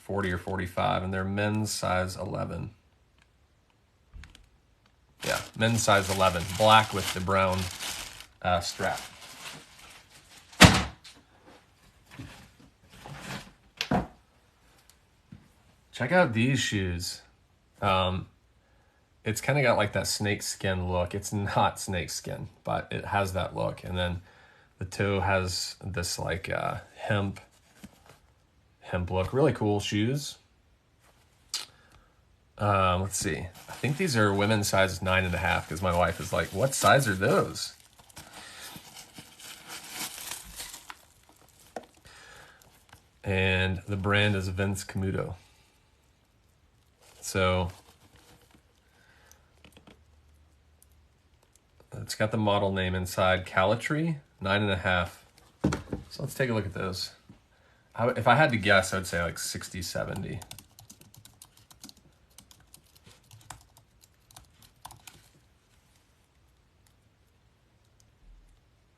Speaker 1: 40 or 45, and they're men's size 11. Yeah, men's size 11. Black with the brown strap. Check out these shoes. It's kind of got like that snake skin look. It's not snake skin, but it has that look. And then the toe has this like hemp look. Really cool shoes. Let's see. I think these are women's size 9.5 because my wife is like, what size are those? And the brand is Vince Camuto. So it's got the model name inside, Calitry, 9.5. So let's take a look at those. If I had to guess, I would say like 60, 70.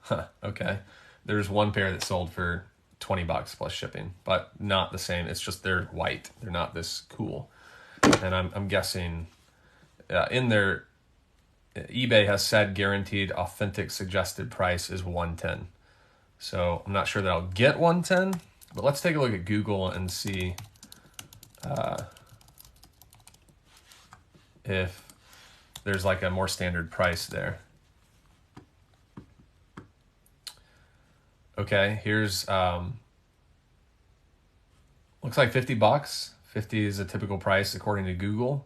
Speaker 1: Huh, okay. There's one pair that sold for $20 plus shipping, but not the same. It's just they're white. They're not this cool. And I'm guessing in their eBay has said guaranteed authentic suggested price is 110. So I'm not sure that I'll get 110, but let's take a look at Google and see if there's like a more standard price there. Okay, here's looks like $50. 50 is a typical price according to Google.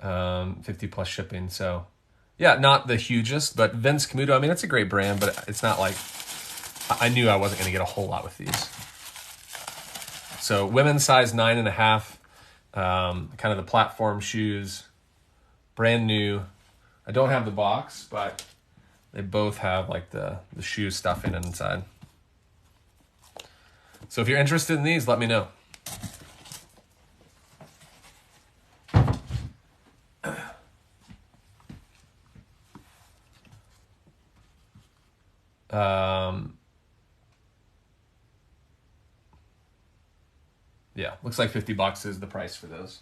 Speaker 1: 50 plus shipping. So yeah, not the hugest, but Vince Camuto, I mean, it's a great brand, but it's not like, I knew I wasn't going to get a whole lot with these. So women's size 9.5, kind of the platform shoes, brand new. I don't have the box, but they both have like the shoe stuffing inside. So if you're interested in these, let me know. Yeah, looks like $50 is the price for those.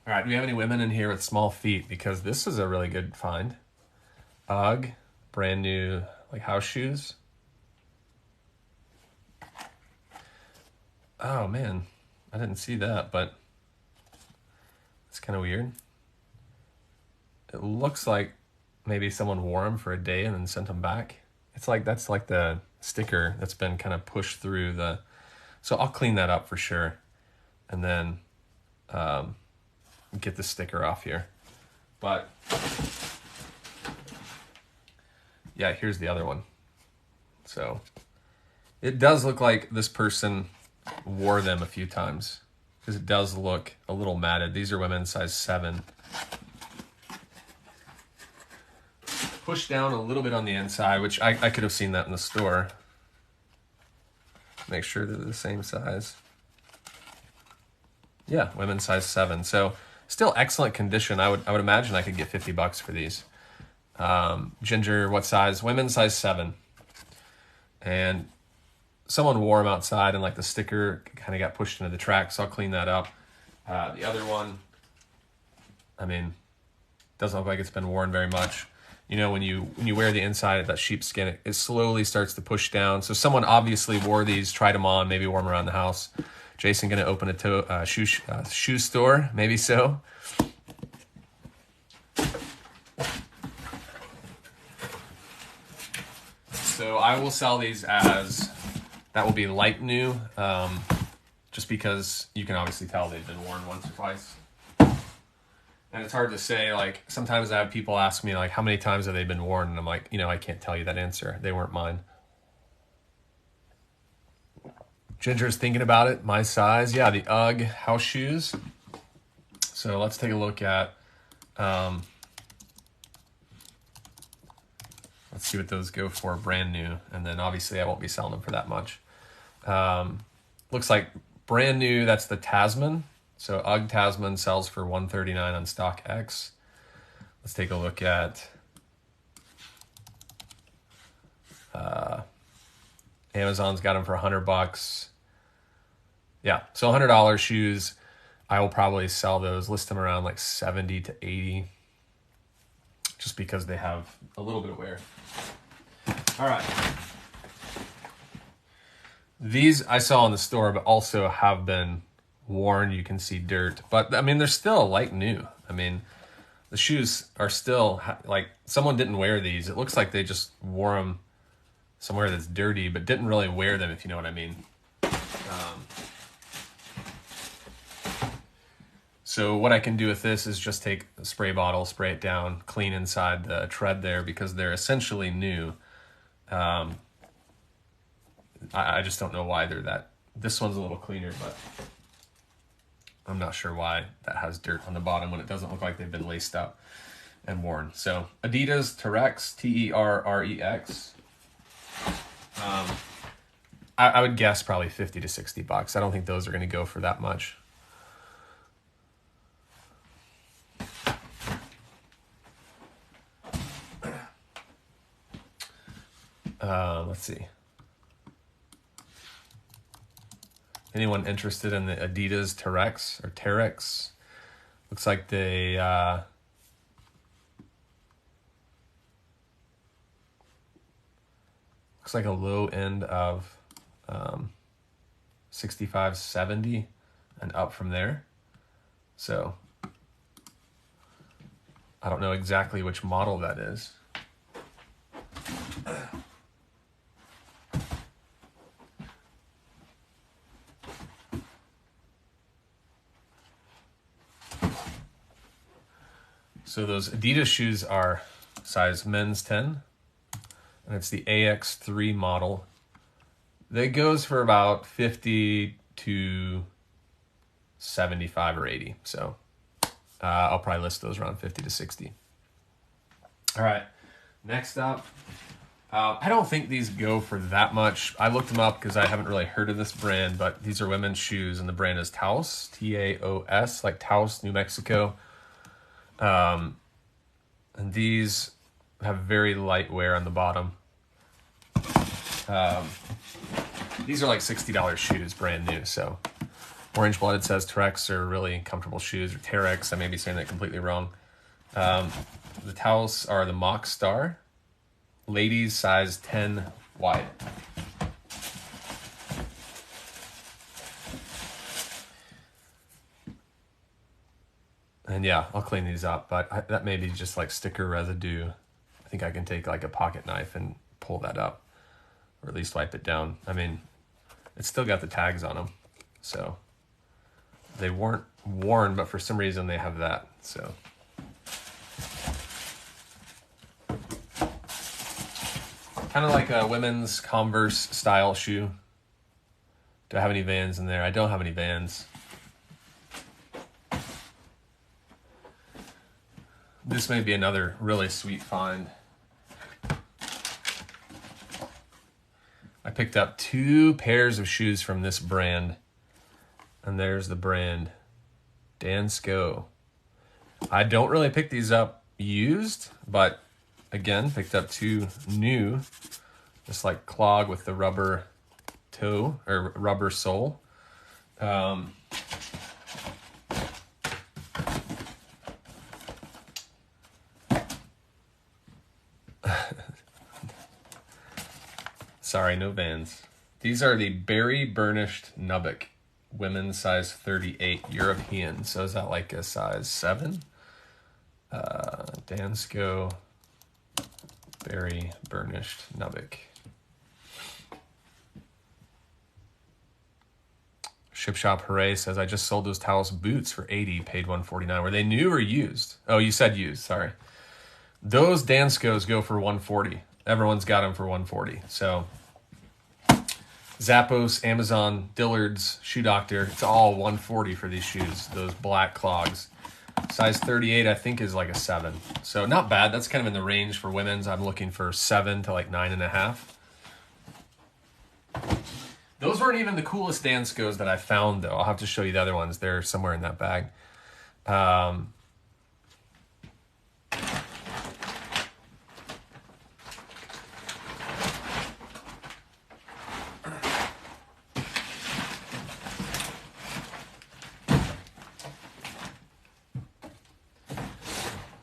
Speaker 1: All right, do we have any women in here with small feet? Because this is a really good find. UGG, brand new like house shoes. Oh man, I didn't see that, but it's kind of weird. It looks like maybe someone wore them for a day and then sent them back. It's like, that's like the sticker that's been kind of pushed through the, so I'll clean that up for sure. And then get the sticker off here. But yeah, here's the other one. So it does look like this person wore them a few times because it does look a little matted. These are women's size 7. Pushed down a little bit on the inside, which I could have seen that in the store. Make sure they're the same size. Yeah, women's size 7. So still excellent condition. I would imagine I could get $50 for these. Ginger, what size? Women's size 7. And someone wore them outside and like the sticker kind of got pushed into the track, so I'll clean that up. The other one, I mean, doesn't look like it's been worn very much. You know, when you wear the inside of that sheepskin, it slowly starts to push down. So someone obviously wore these, tried them on, maybe wore them around the house. Jason gonna open a shoe store, maybe so. So I will sell these as, that will be light new, just because you can obviously tell they've been worn once or twice. And it's hard to say, like, sometimes I have people ask me, like, how many times have they been worn? And I'm like, you know, I can't tell you that answer. They weren't mine. Ginger's thinking about it. My size. Yeah, the UGG house shoes. So let's take a look at, let's see what those go for brand new. And then obviously I won't be selling them for that much. Looks like brand new, that's the Tasman. So UGG Tasman sells for $139 on StockX. Let's take a look at Amazon's got them for $100. Yeah, so $100 shoes. I will probably sell those, list them around like 70 to 80, just because they have a little bit of wear. All right. These I saw in the store, but also have been worn. You can see dirt, but I mean, they're still like new. I mean, the shoes are still like someone didn't wear these. It looks like they just wore them somewhere that's dirty, but didn't really wear them, if you know what I mean. So what I can do with this is just take a spray bottle, spray it down, clean inside the tread there, because they're essentially new. I just don't know why they're that. This one's a little cleaner, but I'm not sure why that has dirt on the bottom when it doesn't look like they've been laced up and worn. So Adidas Terrex, Terrex. I would guess probably $50 to $60. I don't think those are going to go for that much. Let's see. Anyone interested in the Adidas Terrex or Terrex? Looks like they looks like a low end of 65, 70 and up from there. So I don't know exactly which model that is. So those Adidas shoes are size men's 10, and it's the AX3 model. That goes for about 50 to 75 or 80. So I'll probably list those around 50 to 60. All right, next up. I don't think these go for that much. I looked them up because I haven't really heard of this brand, but these are women's shoes, and the brand is Taos, Taos, like Taos, New Mexico. And these have very light wear on the bottom. These are like $60 shoes, brand new. So Orange Blooded says Terrex are really comfortable shoes, or Terrex. I may be saying that completely wrong. The Taos are the Mach Star, ladies size 10 wide. And yeah, I'll clean these up, but that may be just like sticker residue. I think I can take like a pocket knife and pull that up, or at least wipe it down. I mean, it's still got the tags on them, so they weren't worn, but for some reason they have that. So kind of like a women's Converse style shoe. Do I have any Vans in there? I don't have any Vans. This may be another really sweet find. I picked up 2 pairs of shoes from this brand, and there's the brand, Dansko. I don't really pick these up used, but again, picked up 2 new, just like clog with the rubber toe or rubber sole. Sorry, no Vans. These are the Berry Burnished Nubbick, women's size 38, European. So is that like a size 7? Dansko Berry Burnished Nubbick. Ship Shop Hooray says, I just sold those Taos boots for 80, paid 149. Were they new or used? Oh, you said used, sorry. Those Danskos go for 140. Everyone's got them for 140. So Zappos, Amazon, Dillard's, Shoe Doctor, it's all 140 for these shoes, those black clogs. Size 38, I think, is like a 7. So not bad. That's kind of in the range for women's. I'm looking for 7 to like 9.5. Those weren't even the coolest Danskos that I found, though. I'll have to show you the other ones. They're somewhere in that bag.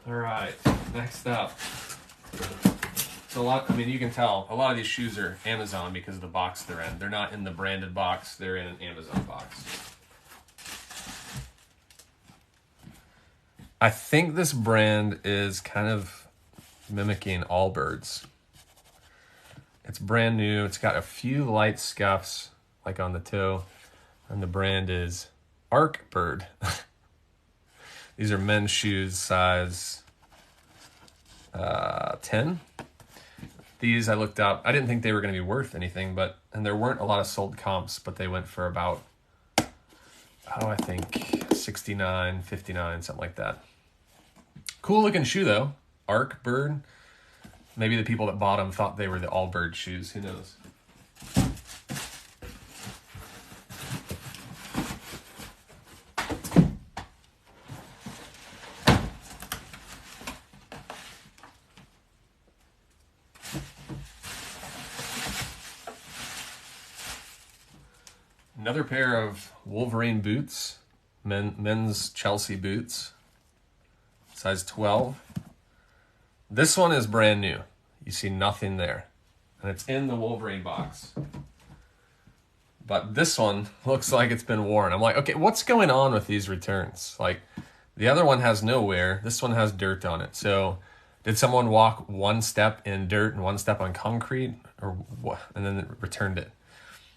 Speaker 1: All right, next up. So a lot, I mean, you can tell a lot of these shoes are Amazon because of the box they're in. They're not in the branded box, they're in an Amazon box. I think this brand is kind of mimicking Allbirds. It's brand new. It's got a few light scuffs, like on the toe, and the brand is Bird. These are men's shoes, size 10. These I looked up. I didn't think they were going to be worth anything, and there weren't a lot of sold comps, but they went for about, I think 69, 59, something like that. Cool looking shoe though. Bird. Maybe the people that bought them thought they were the Allbirds shoes. Who knows? Another pair of Wolverine boots, men's Chelsea boots, size 12. This one is brand new. You see nothing there. And it's in the Wolverine box. But this one looks like it's been worn. I'm like, okay, what's going on with these returns? Like, the other one has no wear. This one has dirt on it. So did someone walk one step in dirt and one step on concrete? Or what? And then returned it.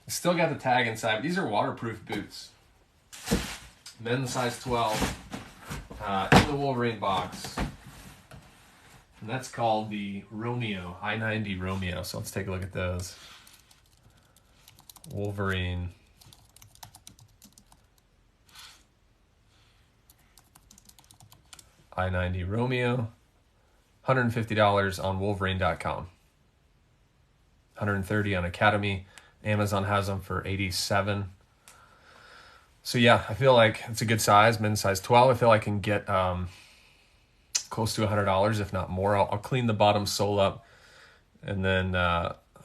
Speaker 1: Still got the tag inside, but these are waterproof boots. Men's size 12 in the Wolverine box. And that's called the Romeo, I-90 Romeo. So let's take a look at those. Wolverine. I-90 Romeo. $150 on Wolverine.com. $130 on Academy. Amazon has them for $87. So yeah, I feel like it's a good size, men's size 12. I feel like I can get close to $100, if not more. I'll clean the bottom sole up, and then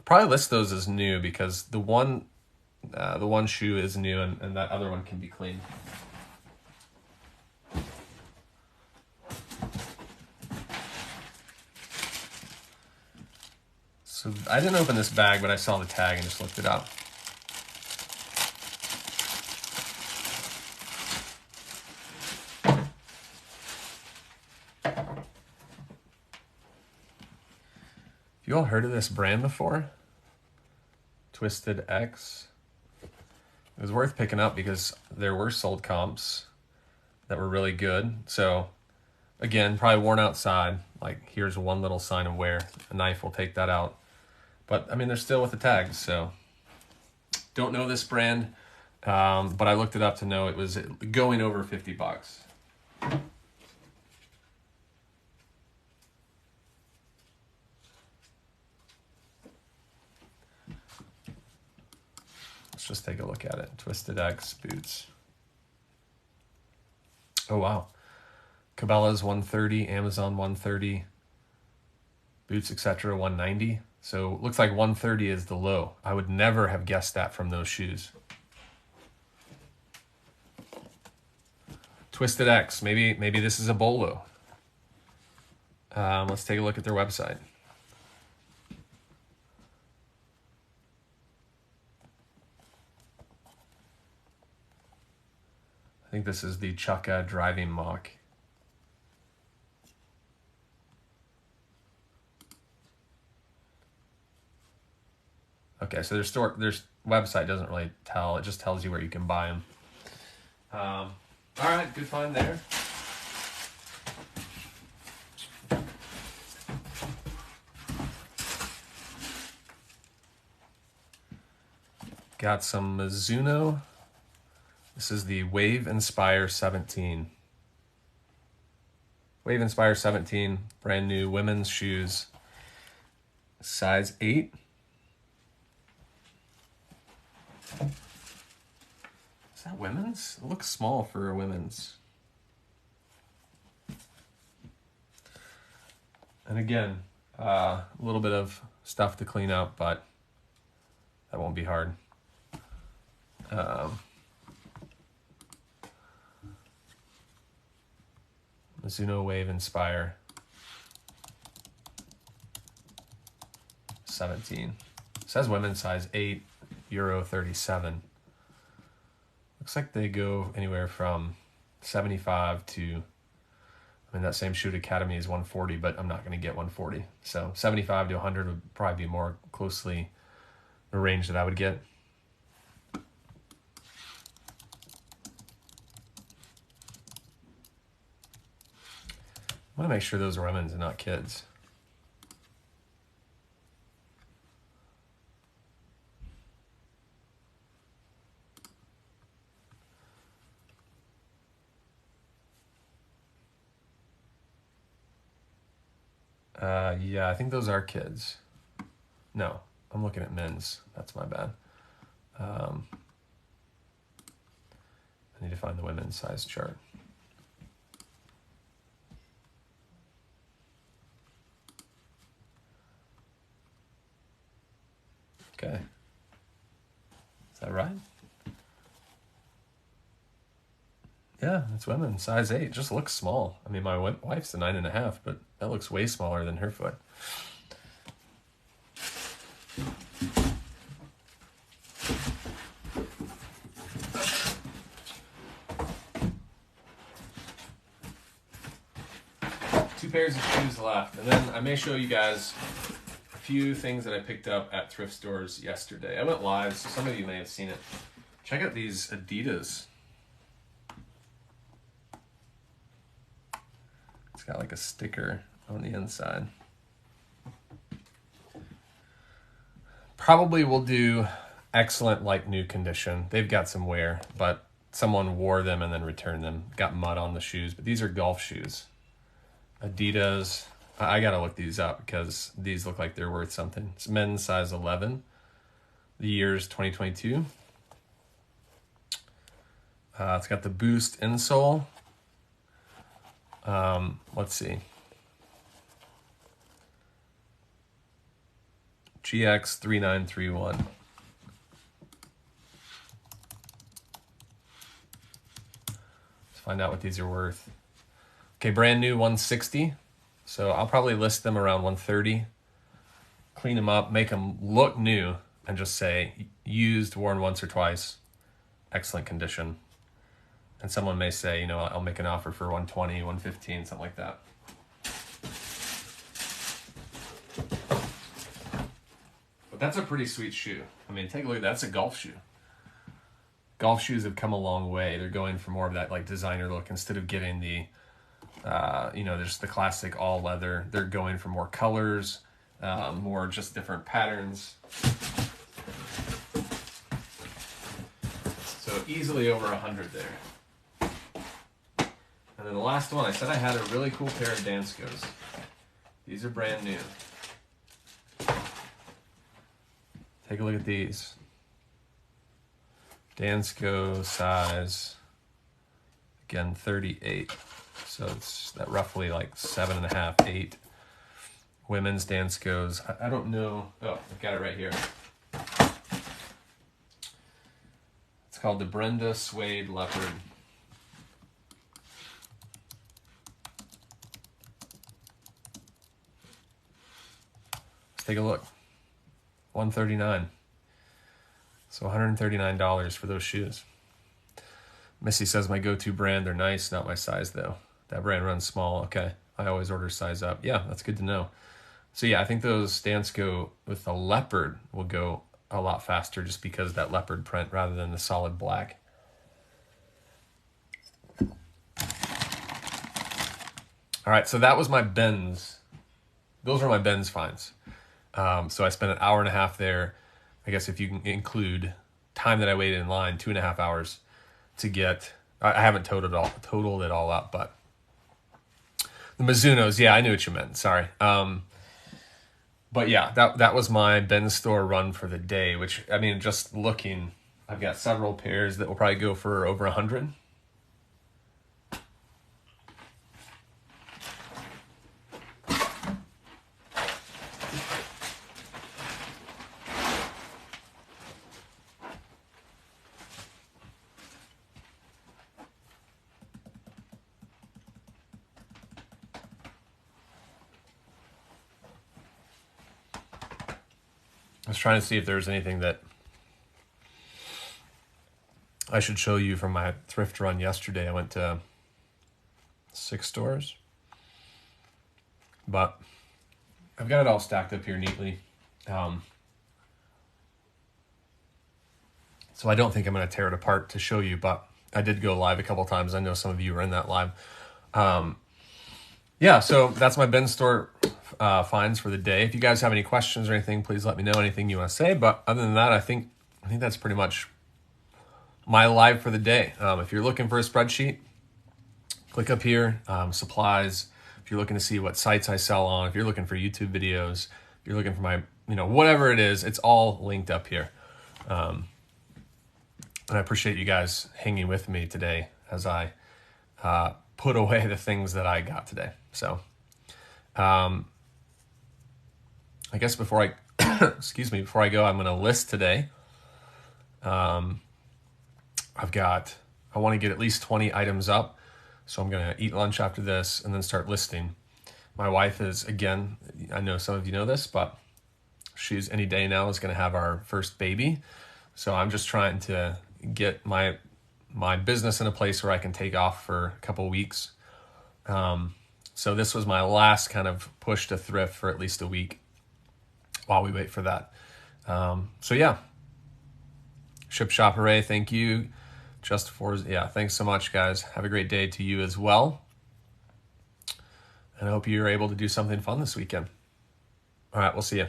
Speaker 1: probably list those as new because the one shoe is new, and that other one can be cleaned. So I didn't open this bag, but I saw the tag and just looked it up. You all heard of this brand before? Twisted X. It was worth picking up because there were sold comps that were really good. So again, probably worn outside. Like, here's one little sign of wear. A knife will take that out. But I mean, they're still with the tags, so don't know this brand, but I looked it up to know it was going over $50. Let's just take a look at it. Twisted X boots. Oh wow, Cabela's $130, Amazon $130, Boots etc. $190. So looks like $130 is the low. I would never have guessed that from those shoes. Twisted X, maybe this is a bolo. Let's take a look at their website. I think this is the Chukka driving mock. Okay, so their website doesn't really tell. It just tells you where you can buy them. All right, good find there. Got some Mizuno. This is the Wave Inspire 17. Wave Inspire 17, brand new women's shoes, size 8. Is that women's? It looks small for a women's. And again, a little bit of stuff to clean up, but that won't be hard. Mizuno Wave Inspire. 17. It says women's size 8, Euro 37. Looks like they go anywhere from 75 to, I mean, that same shoe at Academy is 140, but I'm not going to get 140. So 75 to 100 would probably be more closely the range that I would get. I want to make sure those are women's and not kids. Yeah, I think those are kids. No, I'm looking at men's. That's my bad. I need to find the women's size chart. Okay. Is that right? Yeah, it's women, size 8. Just looks small. I mean, my wife's a 9.5, but that looks way smaller than her foot. Two pairs of shoes left, and then I may show you guys a few things that I picked up at thrift stores yesterday. I went live, so some of you may have seen it. Check out these Adidas. It's got like a sticker on the inside. Probably will do excellent like new condition. They've got some wear, but someone wore them and then returned them. Got mud on the shoes, but these are golf shoes. Adidas. I gotta look these up because these look like they're worth something. It's men's size 11. The year's 2022. It's got the Boost insole. Let's see. GX3931. Let's find out what these are worth. Okay, brand new 160. So I'll probably list them around 130. Clean them up, make them look new, and just say used, worn once or twice, excellent condition. And someone may say, you know, I'll make an offer for 120, 115, something like that. But that's a pretty sweet shoe. I mean, take a look at that. That's a golf shoe. Golf shoes have come a long way. They're going for more of that like designer look instead of getting the, you know, there's the classic all leather. They're going for more colors, more just different patterns. So easily over 100 there. And then the last one, I said I had a really cool pair of Danskos. These are brand new. Take a look at these. Dansko size, again, 38. So it's that roughly like 7.5, 8. Women's Danskos. I don't know. Oh, I've got it right here. It's called the Brenda Suede Leopard. Let's take a look. $139. So $139 for those shoes. Missy says my go-to brand, they're nice, not my size though. That brand runs small. Okay, I always order size up. Yeah, that's good to know. So yeah, I think those Dansko with the leopard will go a lot faster just because of that leopard print rather than the solid black. All right, so that was my Benz. Those were my Benz finds. So I spent an hour and a half there. I guess if you can include time that I waited in line, 2.5 hours to get, I haven't totaled it all up, but the Mizunos, yeah, I knew what you meant. Sorry. But yeah, that was my Benz store run for the day, which, I mean, just looking, I've got several pairs that will probably go for over 100. was trying to see if there's anything that I should show you from my thrift run yesterday. I went to 6 stores, but I've got it all stacked up here neatly. So I don't think I'm going to tear it apart to show you, but I did go live a couple times. I know some of you were in that live. Yeah, so that's my bin store finds for the day. If you guys have any questions or anything, please let me know, anything you want to say. But other than that, I think that's pretty much my live for the day. If you're looking for a spreadsheet, click up here, supplies. If you're looking to see what sites I sell on, if you're looking for YouTube videos, if you're looking for my, whatever it is, it's all linked up here. And I appreciate you guys hanging with me today as I put away the things that I got today. So I guess before I, before I go, I'm going to list today. I want to get at least 20 items up. So I'm going to eat lunch after this and then start listing. My wife is, again, I know some of you know this, but she's any day now is going to have our first baby. So I'm just trying to get my business in a place where I can take off for a couple weeks. So this was my last kind of push to thrift for at least a week while we wait for that. So yeah, Ship Shop Hooray, thank you. Thanks so much, guys. Have a great day to you as well. And I hope you're able to do something fun this weekend. All right, we'll see you.